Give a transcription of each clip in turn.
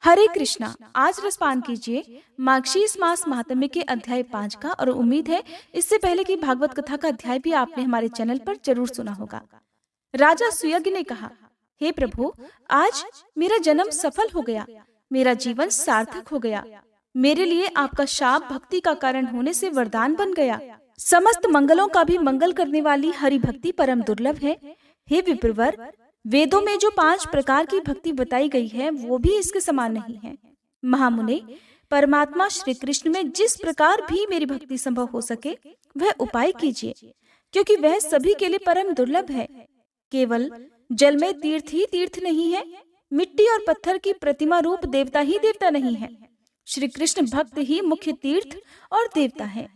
हरे कृष्णा। आज रसपान कीजिए मार्गशीर्ष मास महात्म्य के अध्याय 5 का। और उम्मीद है इससे पहले कि भागवत कथा का अध्याय भी आपने हमारे चैनल पर जरूर सुना होगा। राजा सुयज्ञ ने कहा, हे प्रभु, आज मेरा जन्म सफल हो गया, मेरा जीवन सार्थक हो गया। मेरे लिए आपका शाप भक्ति का कारण होने से वरदान बन गया। समस्त मंगलों का भी मंगल करने वाली हरि भक्ति परम दुर्लभ है। हे विप्रवर, वेदों में जो 5 प्रकार की भक्ति बताई गई है वो भी इसके समान नहीं है। महामुने, परमात्मा श्री कृष्ण में जिस प्रकार भी मेरी भक्ति संभव हो सके वह उपाय कीजिए, क्योंकि वह सभी के लिए परम दुर्लभ है। केवल जल में तीर्थ ही तीर्थ नहीं है, मिट्टी और पत्थर की प्रतिमा रूप देवता ही देवता नहीं है। श्री कृष्ण भक्त ही मुख्य तीर्थ और देवता है।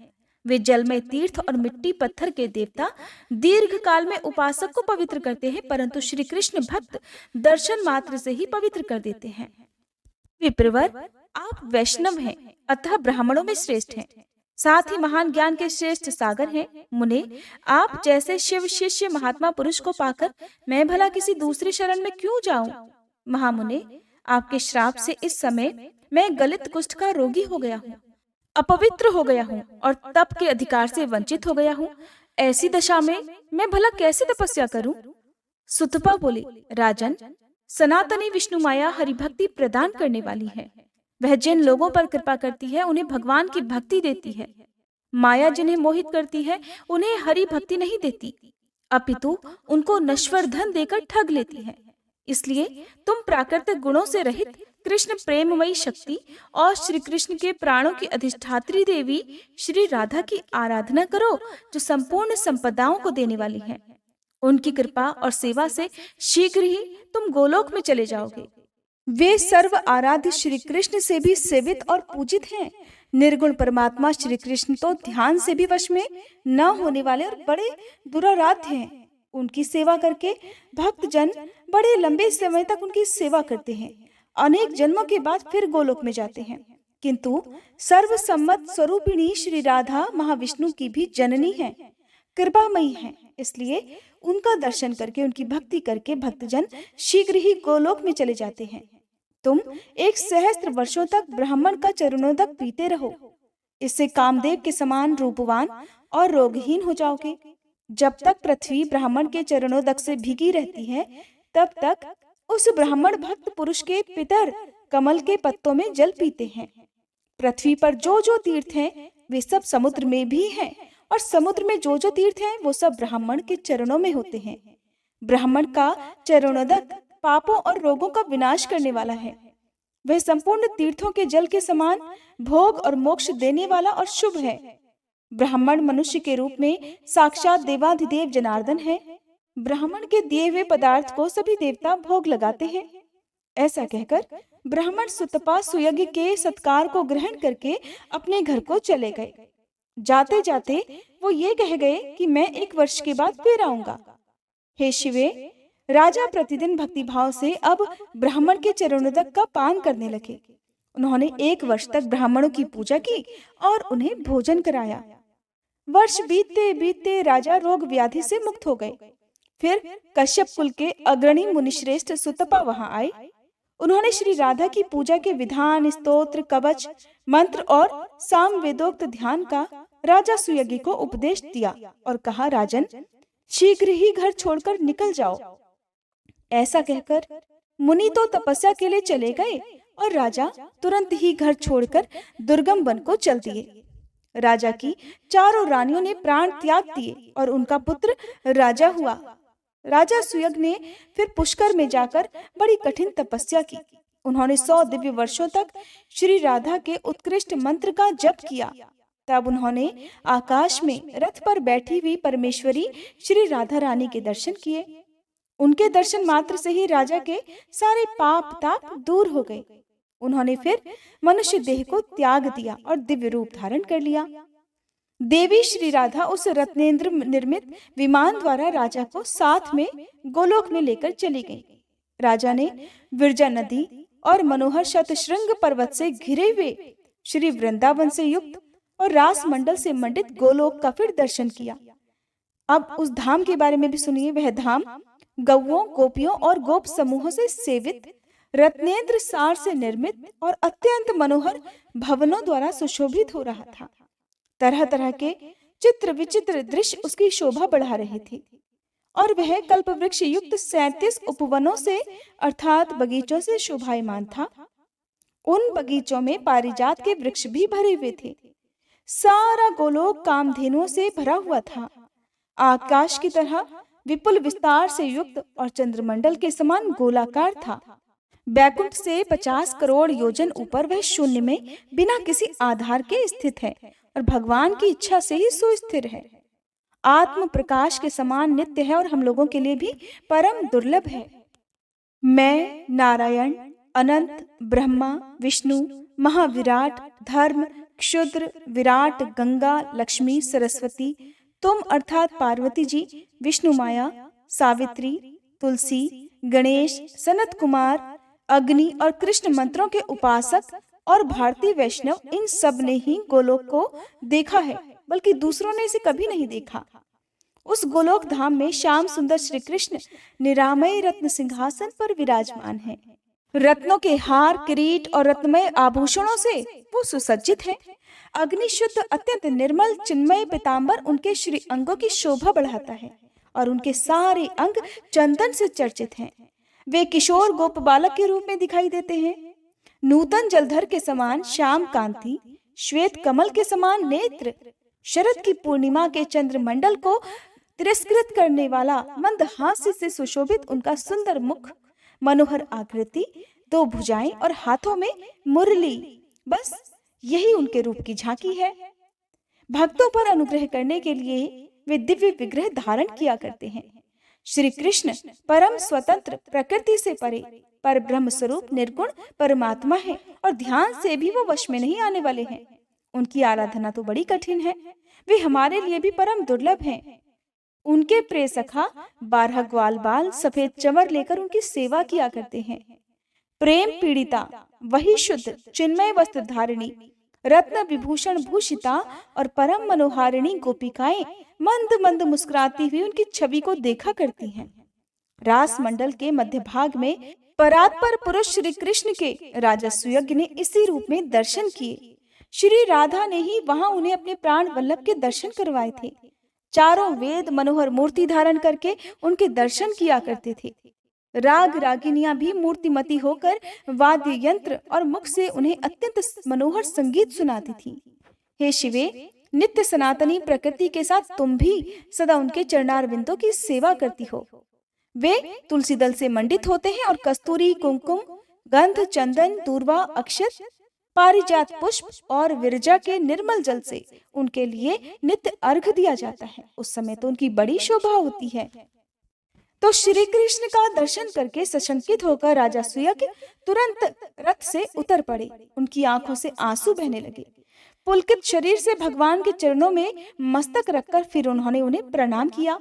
वे जल में तीर्थ और मिट्टी पत्थर के देवता दीर्घ काल में उपासक को पवित्र करते हैं, परंतु श्री कृष्ण भक्त दर्शन मात्र से ही पवित्र कर देते हैं। विप्रवर, आप वैष्णव हैं, अतः ब्राह्मणों में श्रेष्ठ हैं, साथ ही महान ज्ञान के श्रेष्ठ सागर हैं। मुने, आप जैसे शिव शिष्य महात्मा पुरुष को पाकर मैं भला किसी दूसरी शरण में क्यों जाऊं? महामुने, आपके श्राप से इस समय मैं गलित कुष्ठ का रोगी हो गया हूँ, अपवित्र हो गया हूँ और तप के अधिकार से वंचित हो गया हूँ। ऐसी दशा में मैं भला कैसे तपस्या करूं? सुतपा बोली, राजन, सनातनी विष्णु माया हरिभक्ति प्रदान करने वाली है। वह जिन लोगों पर कृपा करती है उन्हें भगवान की भक्ति देती है। माया जिन्हें मोहित करती है उन्हें हरि भक्ति नहीं देती, अपितु उनको नश्वर धन देकर ठग लेती है। इसलिए तुम प्राकृतिक गुणों से रहित कृष्ण प्रेममयी शक्ति और श्री कृष्ण के प्राणों की अधिष्ठात्री देवी श्री राधा की आराधना करो, जो संपूर्ण संपदाओं को देने वाली है। उनकी कृपा और सेवा से शीघ्र ही तुम गोलोक में चले जाओगे। वे सर्व आराध्य श्री कृष्ण से भी सेवित और पूजित हैं। निर्गुण परमात्मा श्री कृष्ण तो ध्यान से भी वश में न होने वाले और बड़े दुराराध्य हैं। उनकी सेवा करके भक्त जन बड़े लंबे समय तक उनकी सेवा करते हैं, अनेक जन्मों के बाद फिर गोलोक में जाते हैं। किंतु सर्वसम्मत स्वरूपिणी श्री राधा महाविष्णु की भी जननी है, कृपामयी है। इसलिए उनका दर्शन करके उनकी भक्ति करके भक्तजन शीघ्र ही गोलोक में चले जाते हैं। तुम 1 सहस्त्र वर्षों तक ब्राह्मण का चरणोदक पीते रहो, इससे कामदेव के समान रूपवान और रोगहीन हो जाओगे। जब तक पृथ्वी ब्राह्मण के चरणोदक से भीगी रहती है तब तक उस ब्राह्मण भक्त पुरुष के पितर कमल के पत्तों में जल पीते हैं। पृथ्वी पर जो जो तीर्थ हैं वे सब समुद्र में भी हैं, और समुद्र में जो जो तीर्थ हैं वो सब ब्राह्मण के चरणों में होते हैं। ब्राह्मण का चरणोदक पापों और रोगों का विनाश करने वाला है। वह संपूर्ण तीर्थों के जल के समान भोग और मोक्ष देने वाला और शुभ है। ब्राह्मण मनुष्य के रूप में साक्षात देवाधिदेव जनार्दन है। ब्राह्मण के दिए हुए पदार्थ को सभी देवता भोग लगाते हैं। ऐसा कहकर ब्राह्मण सुतपा सुयज्ञ के सत्कार को ग्रहण करके अपने घर को चले गए। जाते जाते वो ये कह गए कि मैं 1 वर्ष के बाद फिर आऊंगा। हे शिवे, राजा प्रतिदिन भक्तिभाव से अब ब्राह्मण के चरणोदक का पान करने लगे। उन्होंने 1 वर्ष तक ब्राह्मणों की पूजा की और उन्हें भोजन कराया। वर्ष बीतते बीतते राजा रोग व्याधि से मुक्त हो गए। फिर कश्यप कुल के अग्रणी मुनिश्रेष्ठ सुतपा वहां आए। उन्होंने श्री राधा की पूजा के विधान, स्तोत्र, कवच, मंत्र और साम वेदोक्त ध्यान का राजा सुयज्ञ को उपदेश दिया और कहा, राजन, शीघ्र ही घर छोड़कर निकल जाओ। ऐसा कहकर मुनि तो तपस्या के लिए चले गए और राजा तुरंत ही घर छोड़कर दुर्गम वन को चल दिए। राजा की चारों रानियों ने प्राण त्याग दिए और उनका पुत्र राजा हुआ। राजा सुयज्ञ ने फिर पुष्कर में जाकर बड़ी कठिन तपस्या की। उन्होंने 100 दिव्य वर्षों तक श्री राधा के उत्कृष्ट मंत्र का जप किया। तब उन्होंने आकाश में रथ पर बैठी हुई परमेश्वरी श्री राधा रानी के दर्शन किए। उनके दर्शन मात्र से ही राजा के सारे पाप ताप दूर हो गए। उन्होंने फिर मनुष्य देह को त्याग दिया और दिव्य रूप धारण कर लिया। देवी श्री राधा उस रत्नेंद्र निर्मित विमान द्वारा राजा को साथ में गोलोक में लेकर चली गई। राजा ने विरजा नदी और मनोहर शतशृंग पर्वत से घिरे हुए श्री वृंदावन से युक्त और रास मंडल से मंडित गोलोक का फिर दर्शन किया। अब उस धाम के बारे में भी सुनिए। वह धाम गौओं, गोपियों और गोप समूहों से सेवित, रत्नेंद्र सार से निर्मित और अत्यंत मनोहर भवनों द्वारा सुशोभित हो रहा था। तरह तरह के चित्र विचित्र दृश्य उसकी शोभा बढ़ा रहे थे और वह कल्प वृक्ष युक्त 37 उपवनों से अर्थात बगीचों से शोभायमान था। उन बगीचों में पारिजात के वृक्ष भी भरे हुए थे। सारा गोलोक कामधेनुओं से भरा हुआ था। आकाश की तरह विपुल विस्तार से युक्त और चंद्रमंडल के समान गोलाकार था। बैकुंठ से 50 करोड़ योजन ऊपर वह शून्य में बिना किसी आधार के स्थित है और भगवान की इच्छा से ही सुस्थिर है। आत्म प्रकाश के समान नित्य है और हम लोगों के लिए भी परम दुर्लभ है। मैं नारायण, अनंत, ब्रह्मा, विष्णु, महाविराट, धर्म, क्षुद्र, विराट, गंगा, लक्ष्मी, सरस्वती, तुम अर्थात पार्वती जी, विष्णु माया, सावित्री, तुलसी, गणेश, सनत कुमार, अग्नि और कृष्ण मंत्रों के उपासक और भारतीय वैष्णव, इन सब ने ही गोलोक को देखा है, बल्कि दूसरों ने इसे कभी नहीं देखा। उस गोलोक धाम में श्याम सुंदर श्री कृष्ण निरामय रत्न सिंहासन पर विराजमान है। रत्नों के हार, किरीट और रत्नमय आभूषणों से वो सुसज्जित है। अग्नि शुद्ध अत्यंत निर्मल चिन्मय पीतांबर उनके श्री अंगों की शोभा बढ़ाता है और उनके सारे अंग चंदन से चर्चित हैं। वे किशोर गोप बालक के रूप में दिखाई देते हैं। नूतन जलधर के समान श्याम कांति, श्वेत कमल के समान नेत्र, शरद की पूर्णिमा के चंद्रमंडल को तिरस्कृत करने वाला मंद हास्य से सुशोभित उनका सुंदर मुख, मनोहर आकृति, 2 भुजाएं और हाथों में मुरली, बस यही उनके रूप की झांकी है। भक्तों पर अनुग्रह करने के लिए वे दिव्य विग्रह धारण किया करते हैं। श्री कृष्ण परम स्वतंत्र, प्रकृति से परे, पर ब्रह्म स्वरूप निर्गुण परमात्मा है और ध्यान से भी वो वश में नहीं आने वाले हैं। उनकी आराधना तो बड़ी कठिन है। वे हमारे लिए भी परम दुर्लभ हैं। उनके प्रिय सखा 12 ग्वाल बाल सफेद चमर लेकर उनकी सेवा किया करते हैं। प्रेम पीड़िता वही शुद्ध चिन्मय वस्त्र धारिणी, रत्न विभूषण भूषिता और परम मनोहारिणी गोपिकाएं मंद मंद मुस्कुराती हुई उनकी छवि को देखा करती हैं। रास मंडल के मध्य भाग में परात्पर पुरुष श्री कृष्ण के राजा सुयज्ञ ने इसी रूप में दर्शन किए। श्री राधा ने ही वहां उन्हें अपने प्राण वल्लभ के दर्शन करवाए थे। चारों वेद मनोहर मूर्ति धारण करके उनके दर्शन किया करते थे। राग रागिनियां भी मूर्तिमती होकर वाद्य यंत्र और मुख से उन्हें अत्यंत मनोहर संगीत सुनाती थी। हे शिवे, नित्य सनातनी प्रकृति के साथ तुम भी सदा उनके चरणारविंदों की सेवा करती हो। वे तुलसी दल से मंडित होते हैं और कस्तूरी, कुमकुम, गंध, चंदन, दूर्वा, अक्षत, पारिजात पुष्प और विरजा के निर्मल जल से उनके लिए नित्य अर्घ्य दिया जाता है। उस समय तो उनकी बड़ी शोभा होती है। तो श्री कृष्ण का दर्शन करके सशंकित होकर राजा सुयज्ञ तुरंत रथ से उतर पड़े। उनकी आंखों से आंसू बहने लगे। पुलकित शरीर से भगवान के चरणों में मस्तक रखकर फिर उन्होंने उन्हें प्रणाम किया।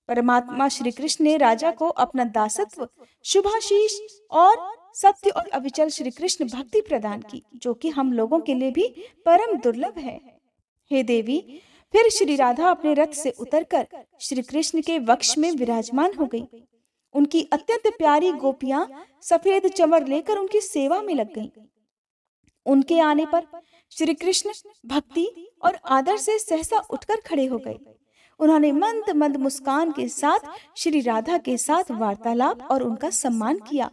परमात्मा श्री कृष्ण ने राजा को अपना दासत्व, शुभाशीष और सत्य और अविचल श्री कृष्ण भक्ति प्रदान की, जो कि हम लोगों के लिए भी परम दुर्लभ है। हे देवी, फिर श्री राधा अपने रथ से उतरकर श्री कृष्ण के वक्ष में विराजमान हो गई। उनकी अत्यंत प्यारी गोपियां सफेद चमर लेकर उनकी सेवा में लग गईं। उनके आने पर श्री कृष्ण भक्ति और आदर से सहसा उठकर खड़े हो गए। उन्होंने मंद मंद मुस्कान के साथ श्री राधा के साथ वार्तालाप और उनका सम्मान किया।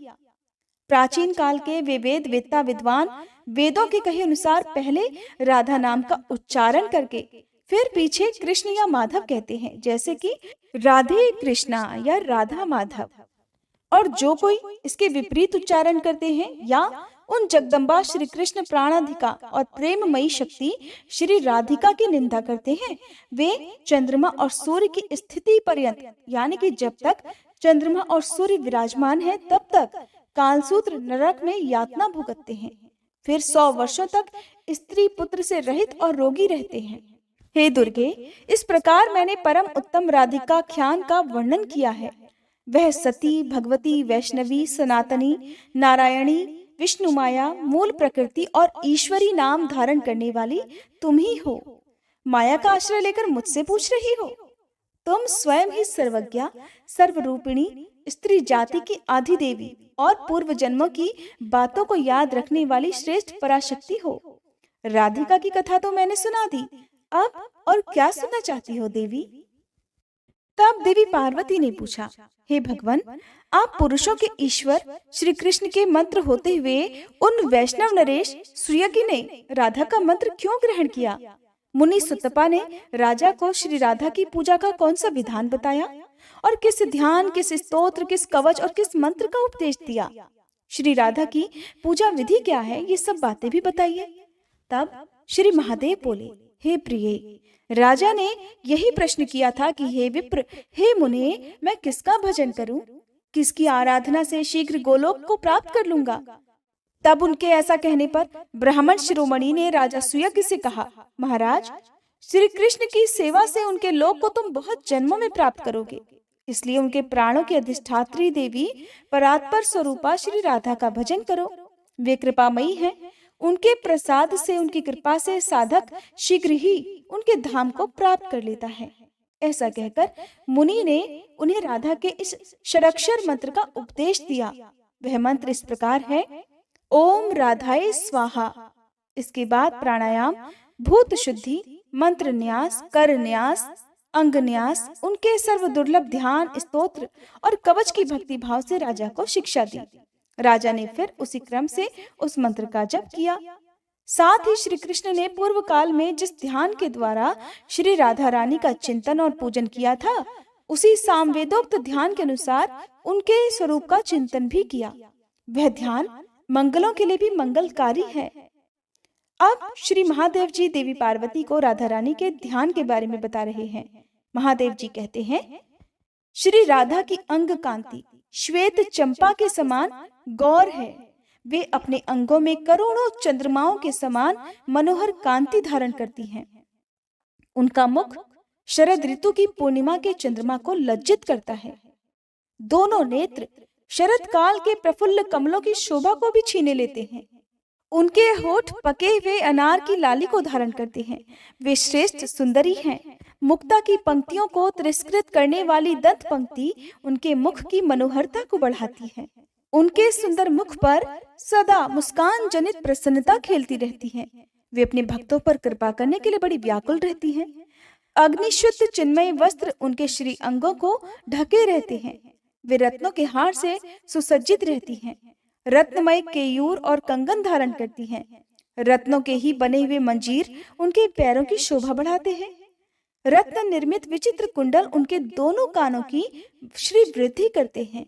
प्राचीन काल के वे वेद वेत्ता विद्वान वेदों के कहे अनुसार पहले राधा नाम का उच्चारण करके फिर पीछे कृष्ण या माधव कहते हैं, जैसे कि राधे कृष्णा या राधा माधव। और जो कोई इसके विपरीत उच्चारण करते हैं या उन जगदम्बा श्री कृष्ण प्राणाधिका और प्रेममयी शक्ति श्री राधिका की निंदा करते हैं, वे चंद्रमा और सूर्य की स्थिति पर्यंत, यानी कि जब तक चंद्रमा और सूर्य विराजमान है तब तक कालसूत्र नरक में यातना भुगतते हैं। फिर 100 वर्षों तक स्त्री पुत्र से रहित और रोगी रहते हैं। हे दुर्गे, इस प्रकार मैंने परम उत्तम राधिका ख्यान का वर्णन किया है। वह सती, भगवती, वैष्णवी, सनातनी, नारायणी, विष्णु माया, मूल प्रकृति और ईश्वरी नाम धारण करने वाली तुम ही हो। माया का आश्रय लेकर मुझसे पूछ रही हो? तुम स्वयं ही सर्वज्ञा, सर्वरूपिणी, स्त्री जाति की आदि देवी और पूर्व जन्मों की बातों को याद रखने वाली श्रेष्ठ पराशक्ति हो। राधिका की कथा तो मैंने सुना दी, अब और क्या सुनना चाहती हो देवी? तब देवी पार्वती ने पूछा, हे भगवान, आप पुरुषों के ईश्वर श्री कृष्ण के मंत्र होते हुए उन वैष्णव नरेश सुयज्ञ ने राधा का मंत्र क्यों ग्रहण किया? मुनि सुतपा ने राजा को श्री राधा की पूजा का कौन सा विधान बताया और किस ध्यान, किस स्तोत्र, किस कवच और किस मंत्र का उपदेश दिया? श्री राधा की पूजा विधि क्या है, ये सब बातें भी बताइए। तब श्री महादेव बोले, हे प्रिय, राजा ने यही प्रश्न किया था कि हे विप्र, हे मुने, मैं किसका भजन करूं, किसकी आराधना से शीघ्र गोलोक को प्राप्त कर लूंगा। तब उनके ऐसा कहने पर ब्राह्मण शिरोमणि ने राजा सुयज्ञ से कहा, महाराज, श्री कृष्ण की सेवा से उनके लोक को तुम बहुत जन्मों में प्राप्त करोगे, इसलिए उनके प्राणों की अधिष्ठात्री देवी परात्पर स्वरूपा श्री राधा का भजन करो। वे कृपामयी हैं, उनके प्रसाद से, उनकी कृपा से साधक शीघ्र ही उनके धाम को प्राप्त कर लेता है। ऐसा कहकर मुनि ने उन्हें राधा के इस षडाक्षर मंत्र का उपदेश दिया। वह मंत्र इस प्रकार है, ओम राधाय स्वाहा। इसके बाद प्राणायाम, भूत शुद्धि, मंत्र न्यास, कर न्यास, अंग न्यास, उनके सर्व दुर्लभ ध्यान, स्तोत्र और कवच की भक्ति भाव से राजा को शिक्षा दी। राजा ने फिर उसी क्रम से उस मंत्र का जप किया। साथ ही श्री कृष्ण ने पूर्व काल में जिस ध्यान के द्वारा श्री राधा रानी का चिंतन और पूजन किया था, उसी सामवेदोक्त ध्यान के अनुसार उनके स्वरूप का चिंतन भी किया। वह ध्यान मंगलों के लिए भी मंगलकारी है। अब श्री महादेव जी देवी पार्वती को राधा रानी के ध्यान के बारे में बता रहे हैं। महादेव जी कहते हैं, श्री राधा की अंग कांति श्वेत चंपा के समान गौर है। वे अपने अंगों में करोड़ों चंद्रमाओं के समान मनोहर कांति धारण करती हैं। उनका मुख शरद ऋतु की पूर्णिमा के चंद्रमा को लज्जित करता है। दोनों नेत्र शरद काल के प्रफुल्ल कमलों की शोभा को भी छीने लेते हैं। उनके होठ पके हुए अनार की लाली को धारण करते हैं। वे श्रेष्ठ सुंदरी हैं। मुक्ता की पंक्तियों को तिरस्कृत करने वाली दंत पंक्ति उनके मुख की मनोहरता को बढ़ाती है। उनके सुंदर मुख पर सदा मुस्कान जनित प्रसन्नता खेलती रहती है। वे अपने भक्तों पर कृपा करने के लिए बड़ी व्याकुल रहती हैं। अग्निशुद्ध चिन्मय वस्त्र उनके श्री अंगों को ढके रहते हैं। वे रत्नों के हार से सुसज्जित रहती हैं। रत्नमय केयूर और कंगन धारण करती हैं। रत्नों के ही बने हुए मंजीर उनके पैरों की शोभा बढ़ाते हैं। रत्न निर्मित विचित्र कुंडल उनके दोनों कानों की श्री वृद्धि करते हैं।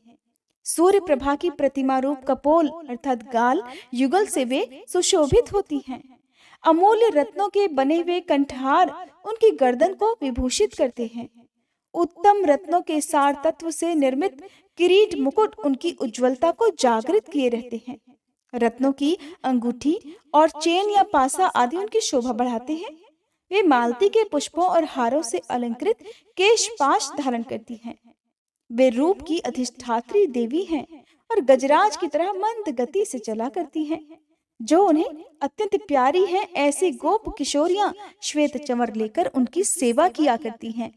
सूर्य प्रभा की प्रतिमा रूप कपोल अर्थात गाल युगल से वे सुशोभित होती हैं। अमूल्य रत्नों के बने हुए कंठहार उनकी गर्दन को विभूषित करते हैं। उत्तम रत्नों के सार तत्व से निर्मित किरीट मुकुट उनकी उज्ज्वलता को जागृत किए रहते हैं। रत्नों की अंगूठी और चेन या पासा आदि उनकी शोभा बढ़ाते हैं। वे मालती के पुष्पों और हारों से अलंकृत केशपाश धारण करती हैं। वे रूप की अधिष्ठात्री देवी हैं और गजराज की तरह मंद गति से चला करती हैं। जो उन्हें अत्यंत प्यारी हैं, ऐसी गोप किशोरियां श्वेत चंवर लेकर उनकी सेवा किया करती हैं।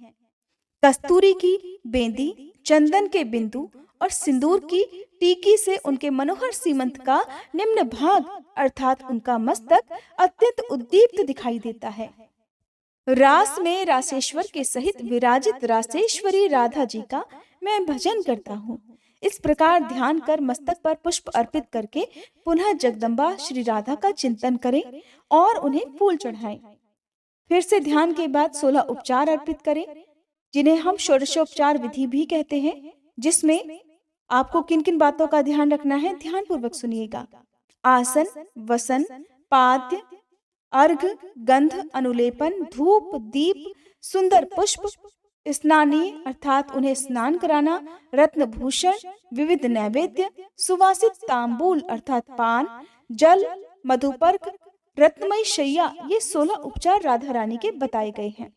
कस्तूरी की बेंदी, चंदन के बिंदु और सिंदूर की टीकी से उनके मनोहर सीमंत का निम्न भाग अर्थात उनका मस्तक अत्यंत उद्दीप्त दिखाई देता है। रास में रासेश्वर के सहित विराजित रासेश्वरी राधा जी का मैं भजन करता हूँ। इस प्रकार ध्यान कर मस्तक पर पुष्प अर्पित करके पुनः जगदम्बा श्री राधा का चिंतन करें और उन्हें फूल चढ़ाएं। फिर से ध्यान के बाद 16 उपचार अर्पित करें, जिन्हें हम षोडशोपचार विधि भी कहते हैं, जिसमें आपको किन किन बातों का ध्यान रखना है ध्यान पूर्वक सुनिएगा। आसन, वसन, पाद्य, अर्घ, गंध, अनुलेपन, धूप, दीप, सुंदर पुष्प, स्नानीय अर्थात उन्हें स्नान कराना, रत्न भूषण, विविध नैवेद्य, सुवासित तांबूल अर्थात पान, जल, मधुपर्क, रत्नमयी शैया, ये 16 उपचार राधा रानी के बताए गए हैं।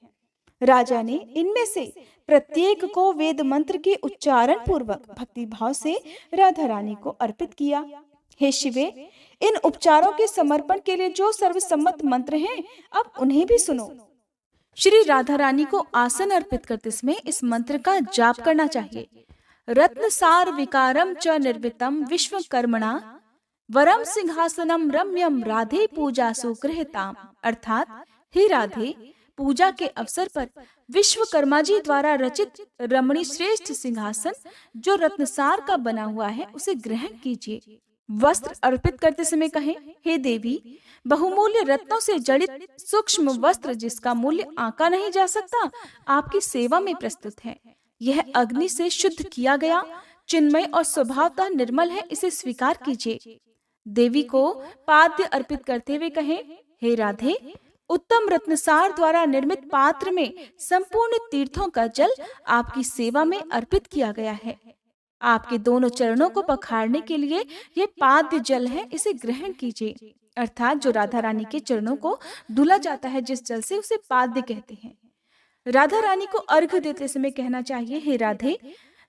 राजा ने इनमें से प्रत्येक को वेद मंत्र के उच्चारण पूर्वक भक्ति भाव से राधा रानी को अर्पित किया। हे शिवे, इन उपचारों के समर्पण के लिए जो सर्वसम्मत मंत्र हैं, अब उन्हें भी सुनो। श्री राधा रानी को आसन अर्पित करते समय इस मंत्र का जाप करना चाहिए। रत्नसार विकारम च निर्मितम विश्वकर्मणा वरम सिंहासनम रम्यम राधे पूजा सुगृहताम। अर्थात हे राधे, पूजा के अवसर पर विश्वकर्मा जी द्वारा रचित रमणी श्रेष्ठ सिंहासन जो रत्नसार का बना हुआ है उसे ग्रहण कीजिए। वस्त्र अर्पित करते समय कहें, हे देवी, बहुमूल्य रत्नों से जड़ित सूक्ष्म वस्त्र जिसका मूल्य आंका नहीं जा सकता, आपकी सेवा में प्रस्तुत है। यह अग्नि से शुद्ध किया गया, चिन्मय और स्वभावतः निर्मल है, इसे स्वीकार कीजिए। देवी को पाद्य अर्पित करते हुए कहें, हे राधे, उत्तम रत्नसार द्वारा निर्मित पात्र में संपूर्ण तीर्थों का जल आपकी सेवा में अर्पित किया गया है। आपके दोनों चरणों को पखारने के लिए यह पाद्य जल है, इसे ग्रहण कीजिए। अर्थात जो राधा रानी के चरणों को धुला जाता है जिस जल से, उसे पाद्य कहते हैं। राधा रानी को अर्घ्य देते समय कहना चाहिए, हे राधे,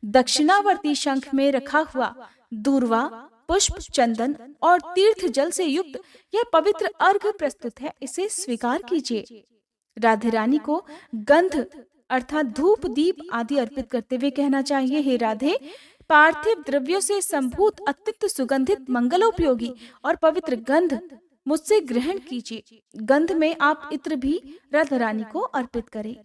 दक्षिणावर्ती शंख में रखा हुआ दूर्वा, पुष्प, चंदन और तीर्थ जल से युक्त यह पवित्र अर्घ्य प्रस्तुत है, इसे स्वीकार कीजिए। राधा रानी को गंध अर्थात धूप, दीप आदि अर्पित करते हुए कहना चाहिए, हे राधे, पार्थिव द्रव्यों से संभूत अत्यंत सुगंधित, मंगलोपयोगी और पवित्र गंध मुझसे ग्रहण कीजिए। गंध में आप इत्र भी राधा रानी को अर्पित करें।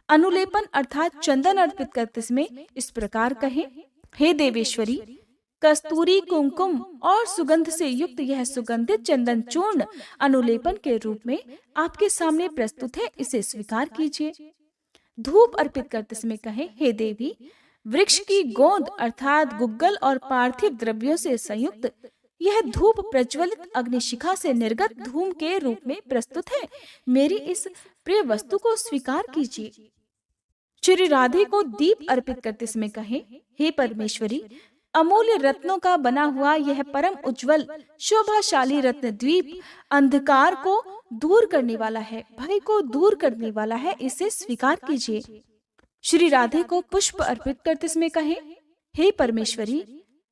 अनुलेपन अर्थात चंदन अर्पित करते समय इस प्रकार कहें, हे देवेश्वरी, कस्तूरी, कुमकुम और सुगंध से युक्त यह सुगंधित चंदन चूर्ण अनुलेपन के रूप में आपके सामने प्रस्तुत है, इसे स्वीकार कीजिए। धूप अर्पित करते समय कहें, हे देवी, वृक्ष की गोंद अर्थात गुग्गल और पार्थिव द्रव्यों से संयुक्त यह धूप प्रज्वलित अग्निशिखा से निर्गत धूम के रूप में प्रस्तुत है, मेरी इस प्रिय वस्तु को स्वीकार कीजिए। श्री राधे को दीप अर्पित करते समय कहें, हे परमेश्वरी, अमूल्य रत्नों का बना हुआ यह परम उज्जवल शोभाशाली रत्न द्वीप अंधकार को दूर करने वाला है, भय को दूर करने वाला है, इसे स्वीकार कीजिए। श्री राधे को पुष्प अर्पित करते समय कहें, हे परमेश्वरी,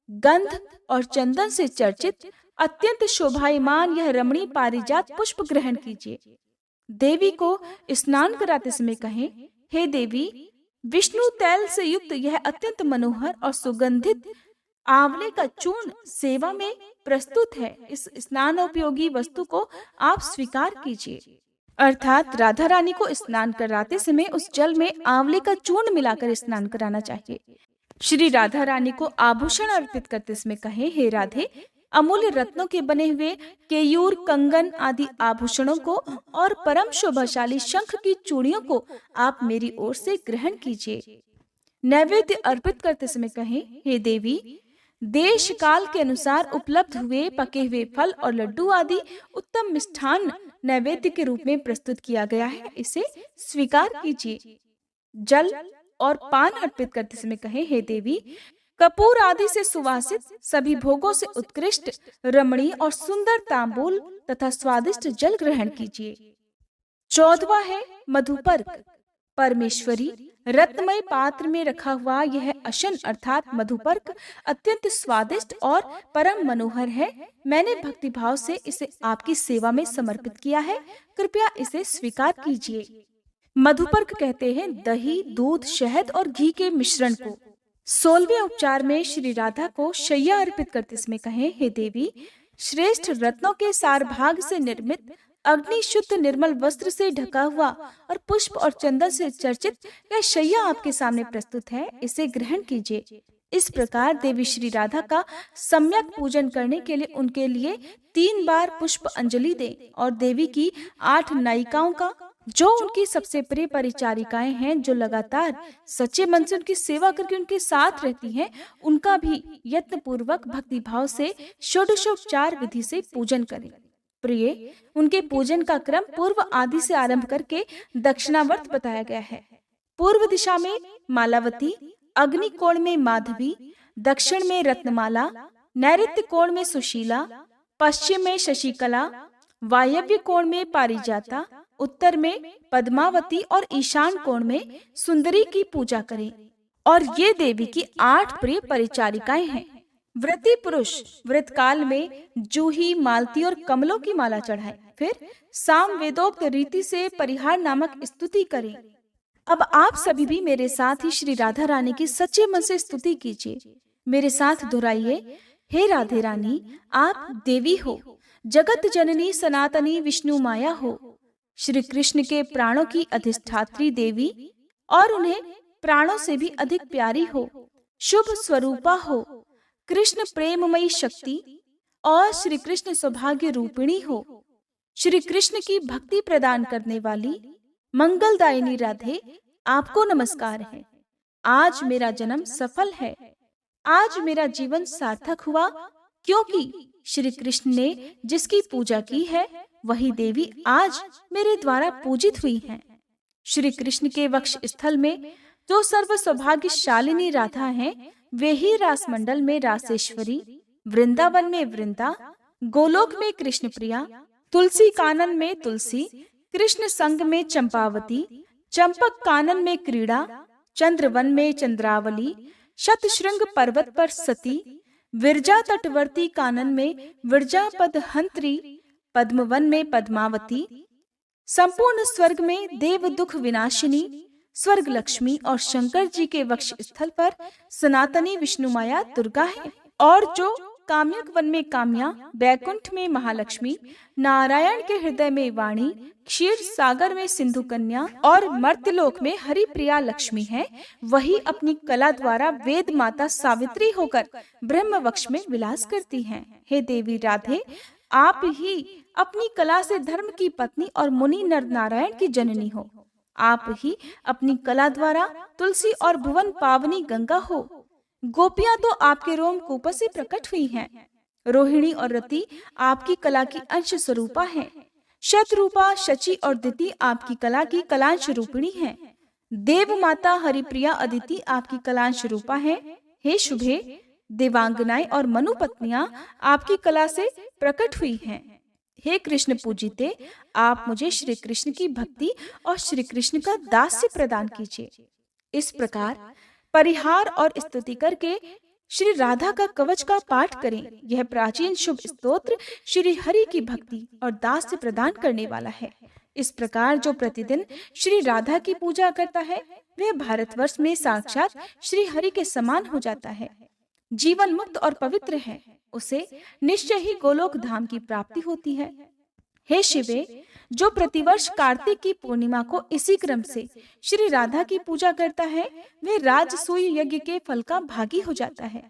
गंध और चंदन से चर्चित अत्यंत शोभायमान यह रमणीय पारिजात पुष्प ग्रहण कीजिए। देवी को स्नान कराते समय कहें, हे देवी, विष्णु तैल से युक्त यह अत्यंत मनोहर और सुगंधित आंवले का चूर्ण सेवा में प्रस्तुत है, इस स्नानोपयोगी वस्तु को आप स्वीकार कीजिए। अर्थात राधा रानी को स्नान कराते समय उस जल में आंवले का चूर्ण मिलाकर स्नान कराना चाहिए। श्री राधा रानी को आभूषण अर्पित करते समय कहें, हे राधे, अमूल्य रत्नों के बने हुए केयूर, कंगन आदि आभूषणों को और परम शोभाशाली शंख की चूड़ियों को आप मेरी ओर से ग्रहण कीजिए। नैवेद्य अर्पित करते समय कहें, हे देवी, देश काल के अनुसार उपलब्ध हुए पके हुए फल और लड्डू आदि उत्तम मिष्ठान नैवेद्य के रूप में प्रस्तुत किया गया है, इसे स्वीकार कीजिए। जल और पान अर्पित करते समय कहें, हे देवी, कपूर आदि से सुवासित सभी भोगों से उत्कृष्ट रमणीय और सुंदर तांबूल तथा स्वादिष्ट जल ग्रहण कीजिए। 14वां है मधुपर्क। परमेश्वरी, रत्नमय पात्र में रखा हुआ यह अशन अर्थात मधुपर्क अत्यंत स्वादिष्ट और परम मनोहर है। मैंने भक्तिभाव से इसे आपकी सेवा में समर्पित किया है, कृपया इसे स्वीकार कीजिए। मधुपर्क कहते हैं दही, दूध, शहद और घी के मिश्रण को। 16वें उपचार में श्री राधा को शैया अर्पित करते समय कहें, हे देवी, श्रेष्ठ रत्नों के सार भाग से निर्मित अग्नि शुद्ध निर्मल वस्त्र से ढका हुआ और पुष्प और चंदन से चर्चित यह शैया आपके सामने प्रस्तुत है, इसे ग्रहण कीजिए। इस प्रकार देवी श्री राधा का सम्यक पूजन करने के लिए उनके लिए 3 बार पुष्प अंजलि दें और देवी की 8 नायिकाओं का, जो उनकी सबसे प्रिय परिचारिकाएं हैं, जो लगातार सच्चे मन से उनकी सेवा करके उनके साथ रहती हैं, उनका भी यत्न पूर्वक भक्ति भाव से षोडशोपचार विधि से पूजन करें। प्रिय, उनके पूजन का क्रम पूर्व आदि से आरंभ करके दक्षिणावर्त बताया गया है। पूर्व दिशा में मालावती, अग्नि कोण में माधवी, दक्षिण में रत्नमाला, नैऋत्य कोण में सुशीला, पश्चिम में शशिकला, वायव्य कोण में पारिजाता, उत्तर में पद्मावती और ईशान कोण में सुंदरी की पूजा करें। और ये देवी की 8 प्रिय परिचारिकाएं हैं। व्रती पुरुष व्रत काल में जूही, मालती और कमलों की माला चढ़ाएं, फिर साम वेदोक्त रीति से परिहार नामक स्तुति करें। अब आप सभी भी मेरे साथ ही श्री राधा रानी की सच्चे मन से स्तुति कीजिए। मेरे साथ दोहराइए, हे राधे रानी, आप देवी हो, जगत जननी सनातनी विष्णु माया हो, श्री कृष्ण के प्राणों की अधिष्ठात्री देवी और उन्हें प्राणों से भी अधिक प्यारी हो, शुभ स्वरूपा हो, कृष्ण प्रेममयी शक्ति और श्री कृष्ण सौभाग्य रूपिणी हो, श्री कृष्ण की भक्ति प्रदान करने वाली मंगलदायिनी राधे, आपको नमस्कार है। आज मेरा जन्म सफल है, आज मेरा जीवन सार्थक हुआ, क्योंकि श्री कृष्ण ने जिसकी पूजा की है वही देवी आज मेरे द्वारा पूजित हुई हैं। श्री कृष्ण के वक्ष स्थल में जो सर्व सौभाग्यशालिनी राधा हैं, वे ही रास मंडल में रासेश्वरी, वृंदावन में वृंदा, गोलोक में कृष्ण प्रिया, तुलसी कानन में तुलसी, कृष्ण संग में चंपावती, चंपक कानन में क्रीड़ा, चंद्रवन में चंद्रावली, शतशृंग पर्वत पर सती, विरजा तटवर्ती कानन में विरजा पद हंत्री, पद्मवन में पद्मावती, संपूर्ण स्वर्ग में देव दुख विनाशिनी, स्वर्ग लक्ष्मी और शंकर जी के वक्ष स्थल पर सनातनी विष्णु माया दुर्गा है। और जो काम्यक वन में काम्या, बैकुंठ में महालक्ष्मी, नारायण के हृदय में वाणी, क्षीर सागर में सिंधु कन्या और मर्त्यलोक में हरि प्रिया लक्ष्मी है, वही अपनी कला द्वारा वेद माता सावित्री होकर ब्रह्म वक्ष में विलास करती हैं। हे देवी राधे, आप ही अपनी कला से धर्म की पत्नी और मुनि नर नारायण की जननी हो। आप ही अपनी कला द्वारा तुलसी और भुवन पावनी गंगा हो। गोपियां तो आपके रोम कूप से प्रकट हुई हैं। रोहिणी और रति आपकी कला की अंश स्वरूपा हैं। शतरूपा, शची और दिति आपकी कला की कलांश रूपिणी हैं। देव माता हरिप्रिया अदिति आपकी कलांश रूपा है। हे शुभे, देवांगनाएं और मनु पत्नियां आपकी कला से प्रकट हुई हैं। हे कृष्ण पूजिते, आप मुझे श्री कृष्ण की भक्ति और श्री कृष्ण का दास्य प्रदान कीजिए। इस प्रकार परिहार और स्तुति करके श्री राधा का कवच का पाठ करें। यह प्राचीन शुभ स्तोत्र श्री हरि की भक्ति और दास्य प्रदान करने वाला है। इस प्रकार जो प्रतिदिन श्री राधा की पूजा करता है, वह भारतवर्ष में साक्षात श्री हरि के समान हो जाता है, जीवन मुक्त और पवित्र है। उसे निश्चय ही गोलोक धाम की प्राप्ति होती है। हे शिवे, जो प्रतिवर्ष कार्तिक की पूर्णिमा को इसी क्रम से श्री राधा की पूजा करता है, वह राजसूय यज्ञ के फल का भागी हो जाता है।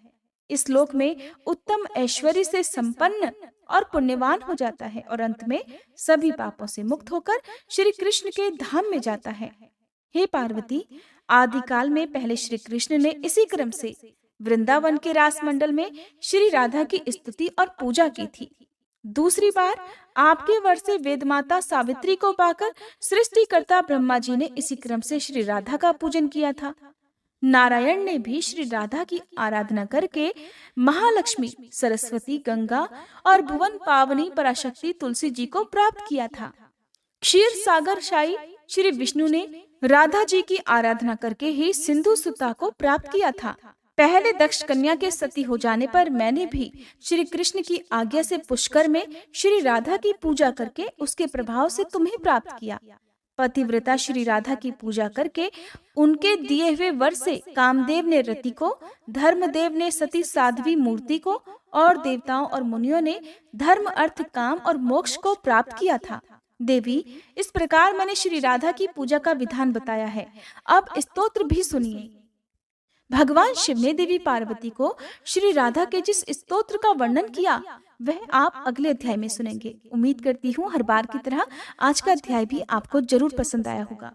इस लोक में उत्तम ऐश्वर्य से संपन्न और पुण्यवान हो जाता है और अंत में सभी पापों से मुक्त होकर श्री कृष्ण के धाम में जाता है। हे पार्वती, आदिकाल में पहले श्री कृष्ण ने इसी क्रम से वृंदावन के रास मंडल में श्री राधा की स्तुति और पूजा की थी। दूसरी बार आपके वर से वेदमाता सावित्री को पाकर सृष्टिकर्ता ब्रह्मा जी ने इसी क्रम से श्री राधा का पूजन किया था। नारायण ने भी श्री राधा की आराधना करके महालक्ष्मी, सरस्वती, गंगा और भुवन पावनी पराशक्ति तुलसी जी को प्राप्त किया था। क्षीर सागर शाही श्री विष्णु ने राधा जी की आराधना करके ही सिंधु सुता को प्राप्त किया था। पहले दक्ष कन्या के सती हो जाने पर मैंने भी श्री कृष्ण की आज्ञा से पुष्कर में श्री राधा की पूजा करके उसके प्रभाव से तुम्हें प्राप्त किया। पतिव्रता श्री राधा की पूजा करके उनके दिए हुए वर से कामदेव ने रति को, धर्मदेव ने सती साध्वी मूर्ति को और देवताओं और मुनियों ने धर्म, अर्थ, काम और मोक्ष को प्राप्त किया था। देवी, इस प्रकार मैंने श्री राधा की पूजा का विधान बताया है। अब स्तोत्र भी सुनिए। भगवान शिव ने देवी पार्वती को श्री राधा के जिस स्तोत्र का वर्णन किया, वह आप अगले अध्याय में सुनेंगे। उम्मीद करती हूँ हर बार की तरह आज का अध्याय भी आपको जरूर पसंद आया होगा।